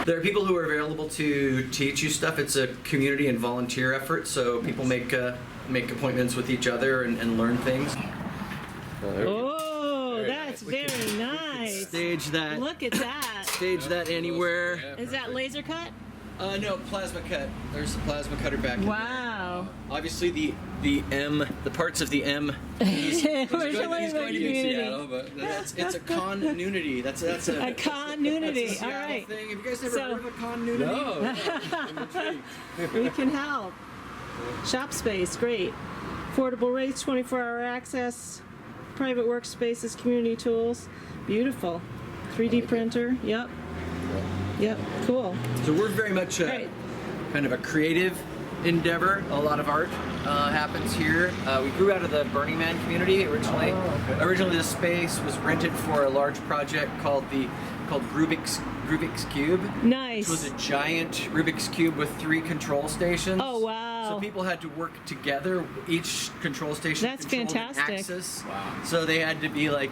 There are people who are available to teach you stuff. It's a community and volunteer effort, so people make appointments with each other and learn things. Oh, that's very nice. Stage that. Look at that. Stage that anywhere. Is that laser cut? No, plasma cut. There's the plasma cutter back in there. Wow. Obviously, the parts of the M. He's going to Seattle, but it's a continuity. That's a continuity. That's a All right. thing. Have you guys ever heard of a continuity? No. We can help. Shop space, great. Affordable rates, 24-hour access, private workspaces, community tools. Beautiful. 3D printer. Yep. Yep. Cool. So we're very much kind of a creative endeavor. A lot of art happens here. We grew out of the Burning Man community originally. Originally, the space was rented for a large project called Rubik's Cube. Nice. It was a giant Rubik's Cube with 3 control stations. Oh, wow. So people had to work together. Each control station That's controlled fantastic. an axis. Wow. So they had to be like,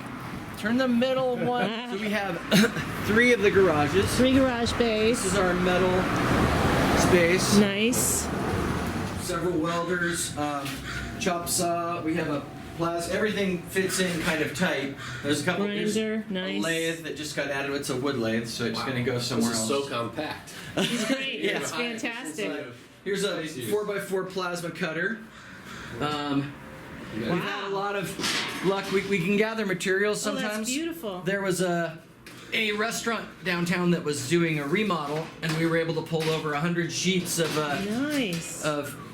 turn the middle one. So we have 3 of the garages. 3 garage bays. This is our metal space. Nice. Several welders, chop saw. We have a everything fits in kind of tight. There's a couple. There's a lathe that just got added. It's a wood lathe, so it's going to go somewhere else. So compact. It's great. Yeah. It's fantastic. Here's a 4x4 plasma cutter. We've had a lot of luck. We can gather materials sometimes. Oh, that's beautiful. There was a restaurant downtown that was doing a remodel, and we were able to pull over 100 sheets of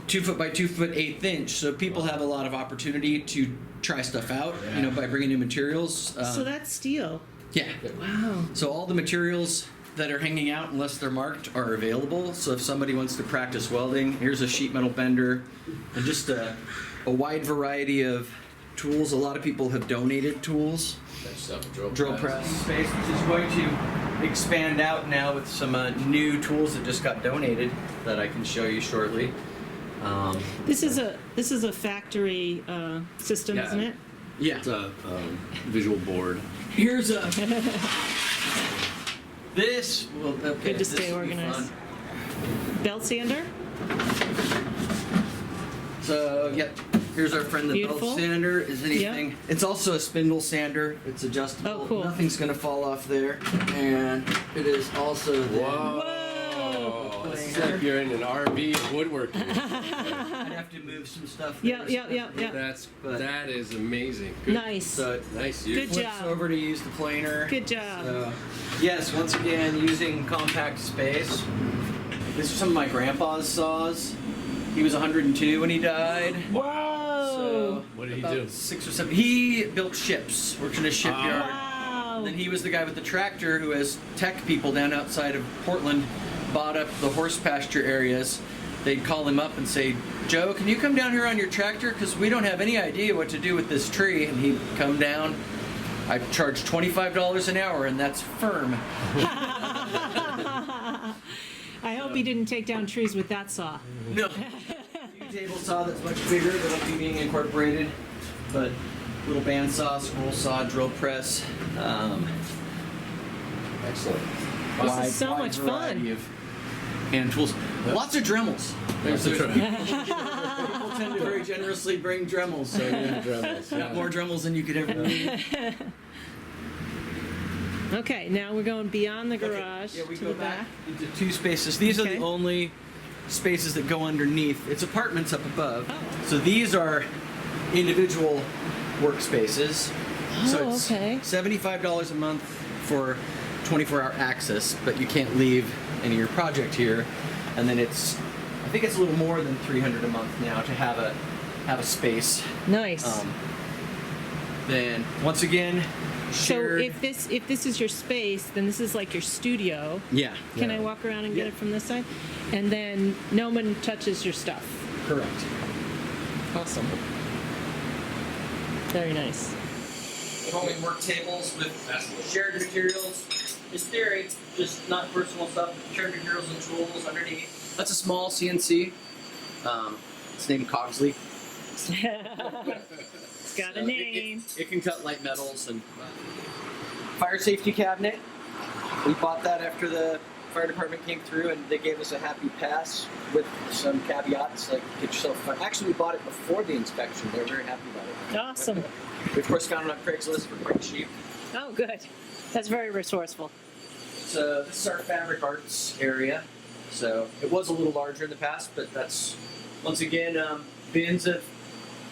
2 foot by 2 foot 1/8 inch. So people have a lot of opportunity to try stuff out, by bringing in materials. So that's steel. Yeah. Wow. So all the materials that are hanging out, unless they're marked, are available. So if somebody wants to practice welding, here's a sheet metal bender, and just a wide variety of tools. A lot of people have donated tools. Drill press space, which is going to expand out now with some new tools that just got donated that I can show you shortly. This is a factory system, isn't it? Yeah. It's a visual board. Here's a. This will. Okay, good to stay organized. Belt sander. So here's our friend the Beautiful. belt sander. Is anything? Yep. It's also a spindle sander. It's adjustable. Oh, cool. Nothing's gonna fall off there, and it is also. Whoa. It's like you're in an RV of woodworking. I'd have to move some stuff there. Yep. That is amazing. Good. Nice. So Nice. Good flips job. over to use the planer. Good job. So, yes, once again, using compact space. These are some of my grandpa's saws. He was 102 when he died. Whoa. So What did he do? 6 or 7. He built ships. Worked in a shipyard. Wow. And then he was the guy with the tractor who, as tech people down outside of Portland, bought up the horse pasture areas. They'd call him up and say, "Joe, can you come down here on your tractor? Because we don't have any idea what to do with this tree." And he'd come down. I charge $25 an hour, and that's firm. I hope he didn't take down trees with that saw. No. Table saw that's much bigger that'll be being incorporated, but little bandsaw, scroll saw, drill press. Excellent. This is so much fun. Of hand tools. Lots of Dremels. People tend to very generously bring Dremels, so got more Dremels than you could ever need. Okay, now we're going beyond the garage Yeah, we to go the back. into 2 spaces. These are Okay. the only spaces that go underneath. It's apartments up above. So these are individual workspaces. So it's $75 a month for 24-hour access, but you can't leave any of your project here. And then I think it's a little more than $300 a month now to have a space. Nice. Then once again, shared. So if this is your space, then this is like your studio. Yeah. Can I walk around and get it from this side? And then no one touches your stuff. Correct. Awesome. Very nice. Folding work tables with shared materials. In theory, just not personal stuff, but shared materials and tools underneath. That's a small CNC. It's named Cogsley. It's got a name. It can cut light metals and fire safety cabinet. We bought that after the fire department came through and they gave us a happy pass with some caveats like get yourself fire. Actually, we bought it before the inspection. They were very happy about it. Awesome. We of course found it on Craigslist for pretty cheap. Oh, good. That's very resourceful. So this is our fabric arts area. So it was a little larger in the past, but that's once again bins of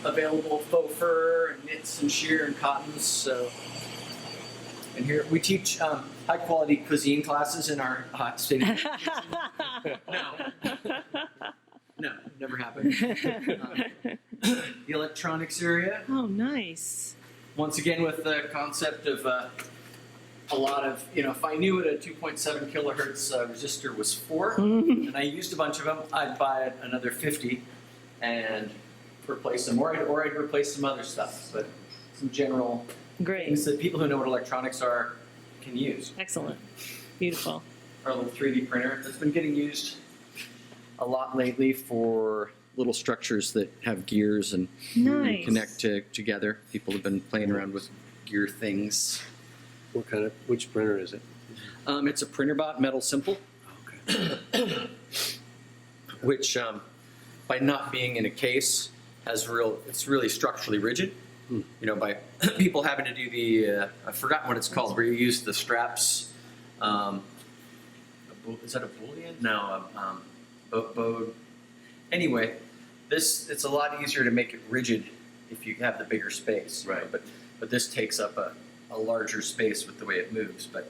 available faux fur and knits and sheer and cottons. So, and here we teach high quality cuisine classes in our hot state. No, never happened. The electronics area. Oh, nice. Once again, with the concept of a lot of, if I knew what a 2.7 kilohertz resistor was for, and I used a bunch of them, I'd buy another 50 and replace them, or I'd replace some other stuff. But some general Great. things that people who know what electronics are can use. Excellent. Beautiful. Our little 3D printer that's been getting used a lot lately for little structures that have gears and Nice. connect together. People have been playing around with gear things. Which printer is it? It's a PrinterBot Metal Simple, Okay. which by not being in a case it's really structurally rigid. By people having to do the I've forgotten what it's called, where you use the straps. Is that a Boolean? No, Bode. Anyway, it's a lot easier to make it rigid if you have the bigger space. Right. But this takes up a larger space with the way it moves, but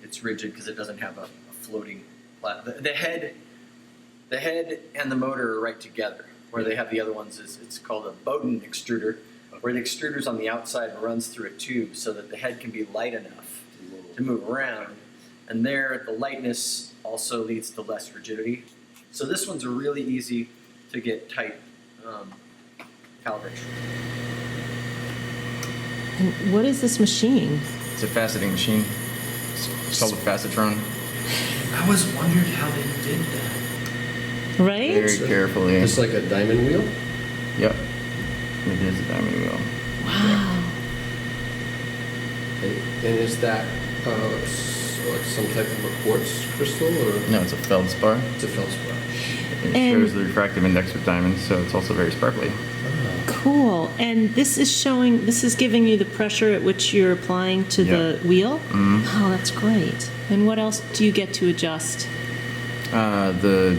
it's rigid because it doesn't have a floating the head and the motor are right together. Where they have the other ones it's called a Bowden extruder, where the extruder's on the outside and runs through a tube so that the head can be light enough to move around. And there, the lightness also leads to less rigidity. So this one's a really easy to get tight calibration. And what is this machine? It's a faceting machine. It's called a facetron. I was wondering how they did that. Right? Very carefully. It's like a diamond wheel? Yep. It is a diamond wheel. Wow. And is that like some type of a quartz crystal or? No, it's a feldspar. It's a feldspar. It And- shows the refractive index of diamonds, so it's also very sparkly. Cool. And this is giving you the pressure at which you're applying to the wheel? Oh, that's great. And what else do you get to adjust? The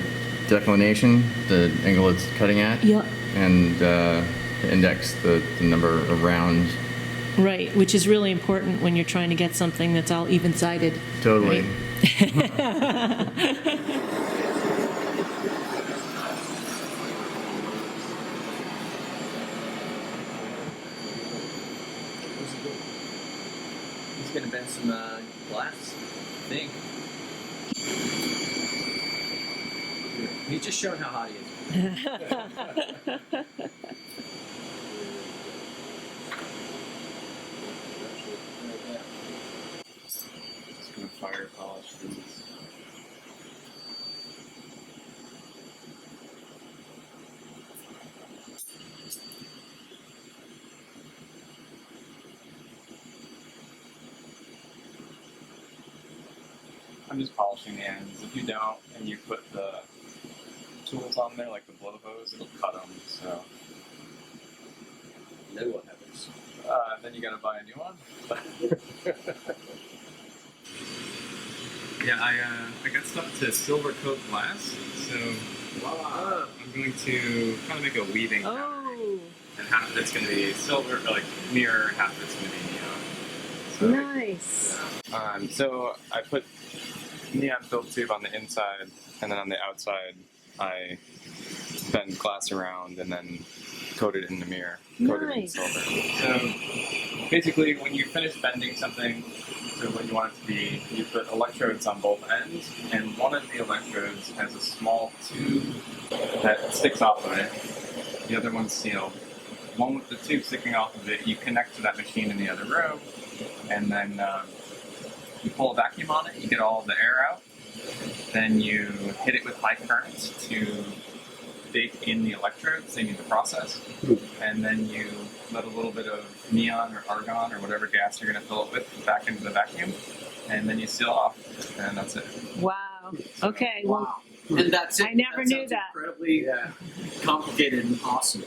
declination, the angle it's cutting at, Yeah. and the index, the number around. Right, which is really important when you're trying to get something that's all even-sided. Totally. Right? He's gonna bend some glass, I think. He's just showing how hot he is. Just gonna fire polish these. I'm just polishing the ends. If you don't, and you put the tools on there, like the blow hose, it'll cut them. So And then what happens? then you gotta buy a new one. Yeah, I got stuff to silver coat glass, so I'm going to kind of make a weaving pattern. Oh, And half of it's going to be silver, or like mirror, half of it's going to be neon. So, nice. So I put neon filled tube on the inside, and then on the outside, I bend glass around and then coat it in the mirror, coat it in Nice. silver. So basically, when you finish bending something to what you want it to be, you put electrodes on both ends, and one of the electrodes has a small tube that sticks off of it. The other one's sealed. One with the tube sticking off of it, you connect to that machine in the other room, and then you pull a vacuum on it, you get all the air out, then you hit it with high current to bake in the electrodes they need to process, and then you let a little bit of neon or argon or whatever gas you're going to fill it with back into the vacuum, and then you seal off, and that's it. Wow. Okay. Well, Wow. And that's it. I never That knew sounds that. Incredibly complicated and awesome.